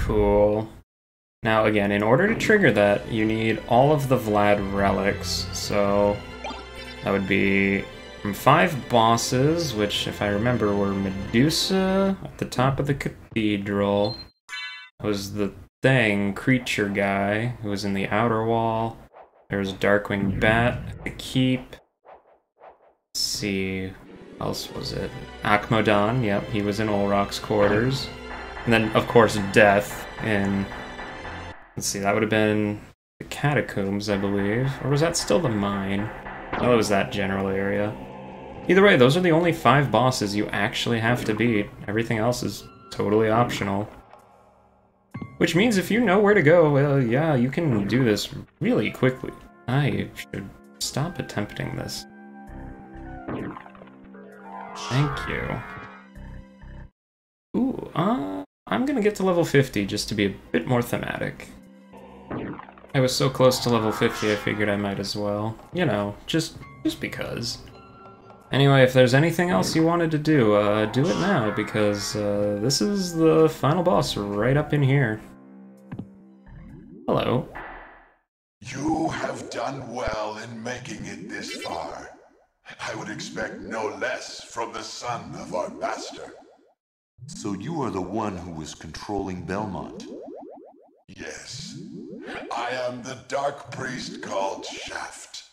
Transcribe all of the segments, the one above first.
cool. Now again, in order to trigger that, you need all of the Vlad relics. So that would be from 5 bosses, which if I remember were Medusa at the top of the cathedral. That was the thing, creature guy, who was in the outer wall. There was Darkwing Bat at the keep. Let's see, what else was it? Akmodon, yep, he was in Olroc's quarters. And then, of course, Death in... Let's see, that would have been the Catacombs, I believe. Or was that still the mine? Oh, it was that general area. Either way, those are the only 5 bosses you actually have to beat. Everything else is totally optional. Which means if you know where to go, well, yeah, you can do this really quickly. I should stop attempting this. Thank you. Ooh, I'm gonna get to level 50 just to be a bit more thematic. I was so close to level 50 I figured I might as well. You know, just because. Anyway, if there's anything else you wanted to do it now, because this is the final boss right up in here. Hello. You have done well in making it this far. I would expect no less from the son of our master. So you are the one who was controlling Belmont? Yes. I am the dark priest called Shaft.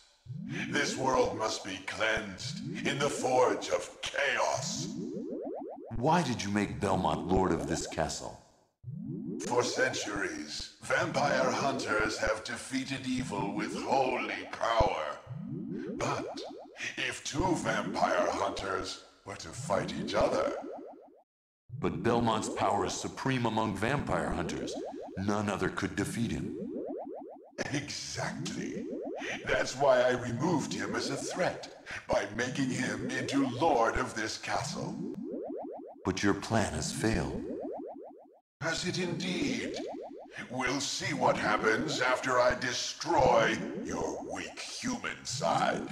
This world must be cleansed in the forge of chaos. Why did you make Belmont lord of this castle? For centuries, vampire hunters have defeated evil with holy power. But if 2 vampire hunters were to fight each other... But Belmont's power is supreme among vampire hunters. None other could defeat him. Exactly. That's why I removed him as a threat, by making him into lord of this castle. But your plan has failed. Has it indeed? We'll see what happens after I destroy your weak human side.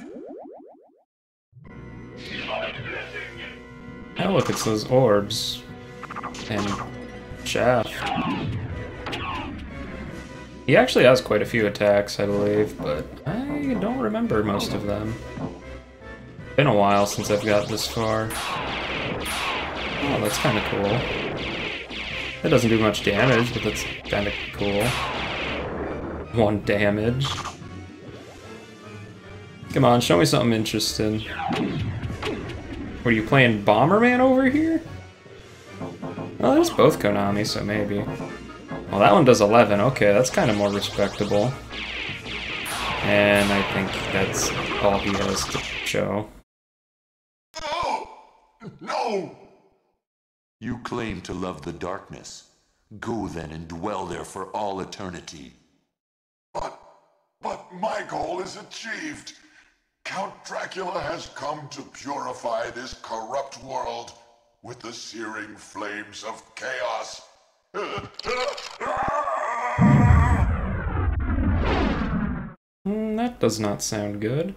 Oh look, it's those orbs. And Shaft. He actually has quite a few attacks, I believe, but I don't remember most of them. Been a while since I've got this far. Oh, that's kind of cool. That doesn't do much damage, but that's kind of cool. 1 damage. Come on, show me something interesting. What, are you playing Bomberman over here? Well, there's both Konami, so maybe. Well, that one does 11. Okay, that's kind of more respectable. And I think that's all he has to show. No! No! You claim to love the darkness. Go then and dwell there for all eternity. But my goal is achieved. Count Dracula has come to purify this corrupt world with the searing flames of chaos. That does not sound good.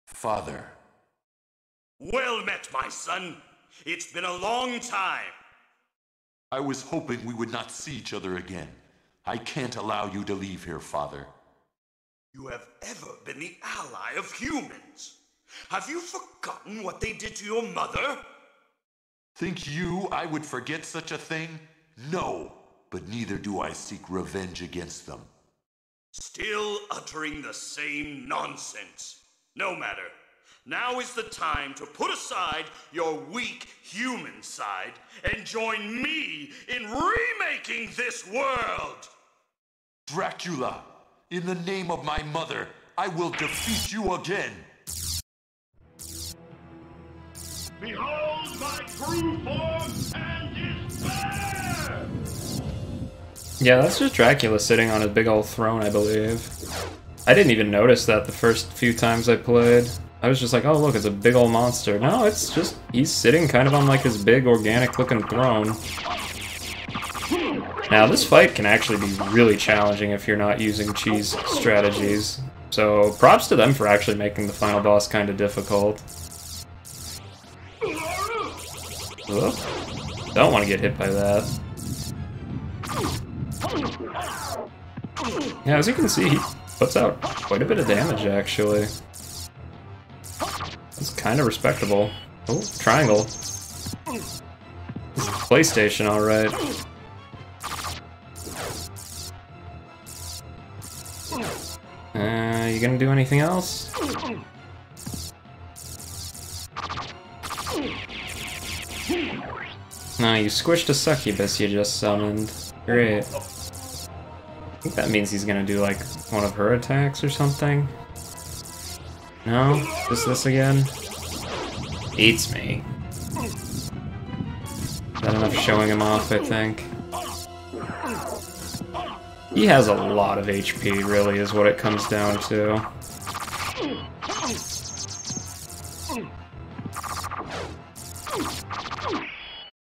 Father. Well met, my son. It's been a long time. I was hoping we would not see each other again. I can't allow you to leave here, Father. You have ever been the ally of humans. Have you forgotten what they did to your mother? Think you I would forget such a thing? No, but neither do I seek revenge against them. Still uttering the same nonsense. No matter. Now is the time to put aside your weak human side and join me in remaking this world! Dracula, in the name of my mother, I will defeat you again! Behold my true form and despair! Yeah, that's just Dracula sitting on a big old throne, I believe. I didn't even notice that the first few times I played. I was just like, oh look, it's a big old monster. No, it's just, he's sitting kind of on like his big organic looking throne. Now this fight can actually be really challenging if you're not using cheese strategies. So props to them for actually making the final boss kind of difficult. Ugh. Don't want to get hit by that. Yeah, as you can see, he puts out quite a bit of damage, actually. It's kind of respectable. Oh, triangle. This is PlayStation, alright. You gonna do anything else? No, you squished a succubus you just summoned. Great. I think that means he's gonna do like one of her attacks or something. No? Just this again? Eats me. Is that enough showing him off, I think? He has a lot of HP, really, is what it comes down to.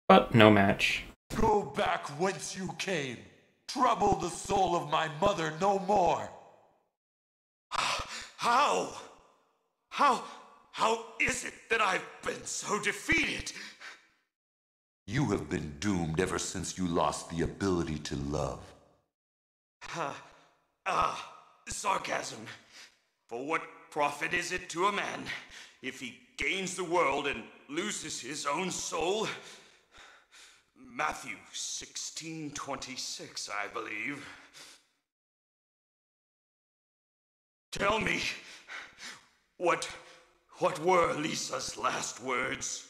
But no match. Go back whence you came. Trouble the soul of my mother no more. How? How is it that I've been so defeated? You have been doomed ever since you lost the ability to love. Sarcasm. For what profit is it to a man if he gains the world and loses his own soul? Matthew 16:26, I believe. Tell me, what were Lisa's last words?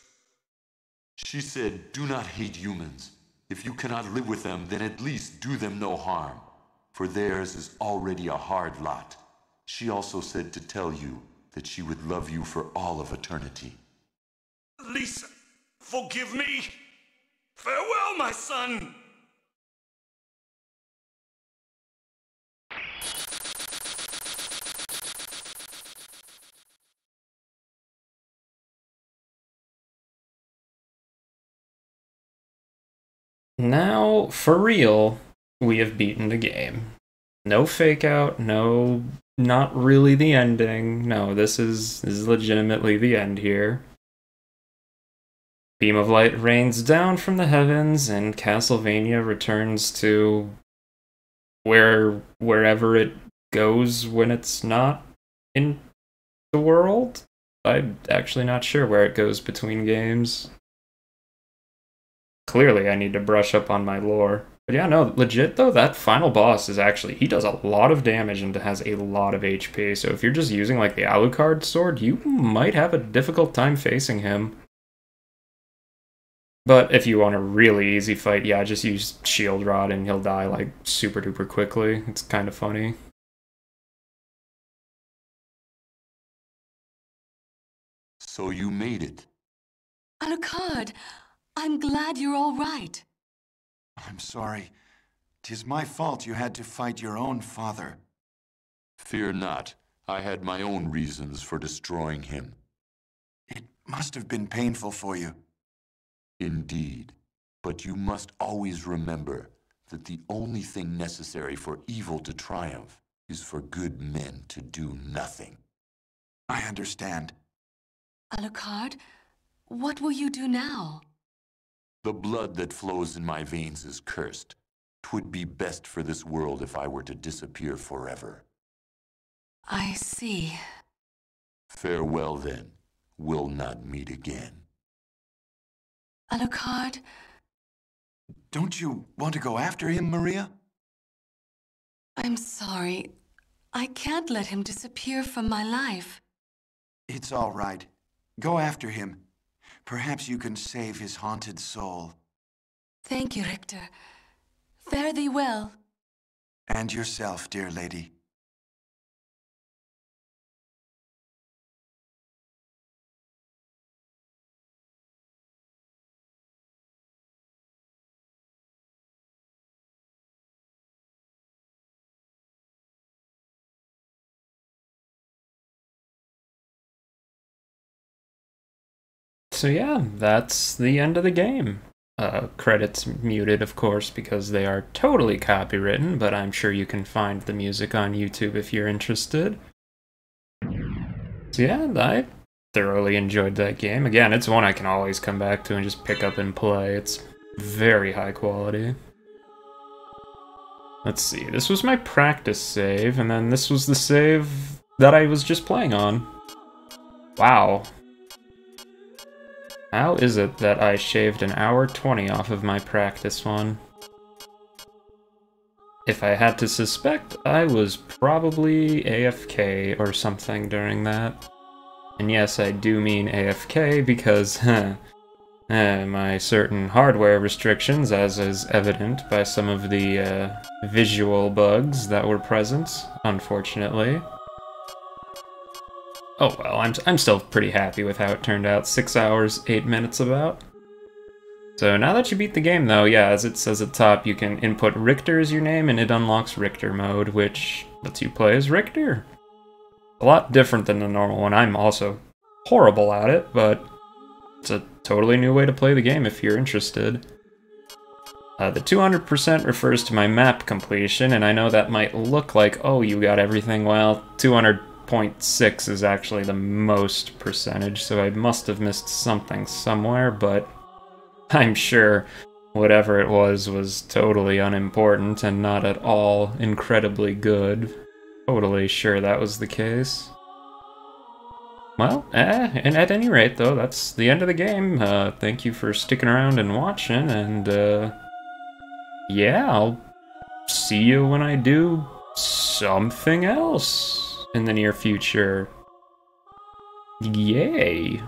She said, do not hate humans. If you cannot live with them, then at least do them no harm. For theirs is already a hard lot. She also said to tell you that she would love you for all of eternity. Lisa, forgive me. Farewell, my son. Now, for real, we have beaten the game. No fake out, no, not really the ending. No, this is legitimately the end here. Beam of light rains down from the heavens, and Castlevania returns to wherever it goes when it's not in the world. I'm actually not sure where it goes between games. Clearly, I need to brush up on my lore. But yeah, no, legit though, that final boss is actually, he does a lot of damage and has a lot of HP, so if you're just using like the Alucard sword, you might have a difficult time facing him. But if you want a really easy fight, yeah, just use Shield Rod and he'll die like super duper quickly. It's kind of funny. So you made it. Alucard, I'm glad you're all right. I'm sorry. 'Tis my fault you had to fight your own father. Fear not. I had my own reasons for destroying him. It must have been painful for you. Indeed. But you must always remember that the only thing necessary for evil to triumph is for good men to do nothing. I understand. Alucard, what will you do now? The blood that flows in my veins is cursed. 'Twould be best for this world if I were to disappear forever. I see. Farewell then. We'll not meet again. Alucard, Don't you want to go after him, Maria? I'm sorry. I can't let him disappear from my life. It's all right. Go after him. Perhaps you can save his haunted soul. Thank you, Richter. Fare thee well. And yourself, dear lady. So yeah, that's the end of the game. Credits muted, of course, because they are totally copywritten, but I'm sure you can find the music on YouTube if you're interested. So yeah, I thoroughly enjoyed that game. Again, it's one I can always come back to and just pick up and play. It's very high quality. Let's see, this was my practice save, and then this was the save that I was just playing on. Wow. How is it that I shaved an hour 20 off of my practice one? If I had to suspect, I was probably AFK or something during that. And yes, I do mean AFK because, my certain hardware restrictions, as is evident by some of the visual bugs that were present, unfortunately. Oh well, I'm still pretty happy with how it turned out. 6 hours, 8 minutes about. So now that you beat the game though, yeah, as it says at the top, you can input Richter as your name and it unlocks Richter mode, which lets you play as Richter. A lot different than the normal one. I'm also horrible at it, but it's a totally new way to play the game if you're interested. The 200% refers to my map completion, and I know that might look like, oh, you got everything. Well, 200.6 is actually the most percentage, so I must have missed something somewhere, but I'm sure whatever it was totally unimportant and not at all incredibly good. Totally sure that was the case. Well, and at any rate, though, that's the end of the game. Thank you for sticking around and watching, and, yeah, I'll see you when I do something else in the near future. Yay!